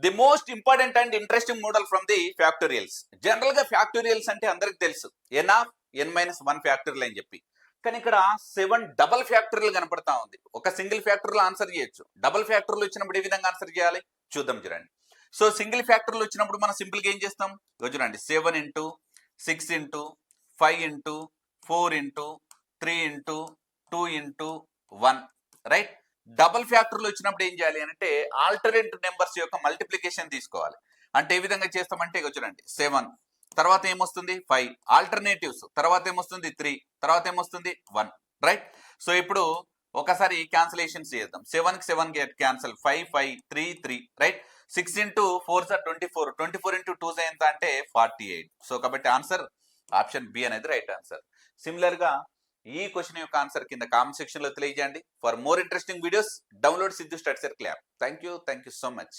The most important and interesting model from the factorials. General గా factorials అంటే అందరికి తెలుసు, N of N minus one factorial అని చెప్పి. కానీ ఇక్కడ 7 డబల్ ఫ్యాక్టరీలు కనపడతా ఉంది. ఒక సింగిల్ ఫ్యాక్టరీలో ఆన్సర్ చేయొచ్చు, డబల్ ఫ్యాక్టరీలు వచ్చినప్పుడు ఏ విధంగా ఆన్సర్ చేయాలి చూద్దాం చూడండి. సో సింగిల్ ఫ్యాక్టరీలు వచ్చినప్పుడు మనం సింపుల్ గా ఏం చేస్తాం చూడండి, 7 into 6 into 5 into 4 into 3 into 2 into 1, right. Double ఫ్యాక్టరీలు వచ్చినప్పుడు ఏం చేయాలి అంటే ఆల్టర్నేట్ నెంబర్స్ యొక్క మల్టిప్లికేషన్ తీసుకోవాలి. అంటే ఏ విధంగా చేస్తామంటే చూడండి, 7 తర్వాత ఏమొస్తుంది 5, ఆల్టర్నేటివ్స్ తర్వాత ఏమొస్తుంది 3, తర్వాత ఏమొస్తుంది 1, రైట్. సో ఇప్పుడు ఒకసారి క్యాన్సిలేషన్స్ చేద్దాం. 7 కి 7 get cancel, 5 5 3 3, right. 6 into 4 sir 24, 24 into 2 ఎంత అంటే 48. సో కాబట్టి ఆన్సర్ ఆప్షన్ బి అనేది రైట్ ఆన్సర్. సిమిలర్ గా ఈ క్వశ్చన్ యొక్క ఆన్సర్ కింద కామెంట్ సెక్షన్ లో తెలియజేయండి. For more interesting videos download Siddhu study circle app. Thank you so much.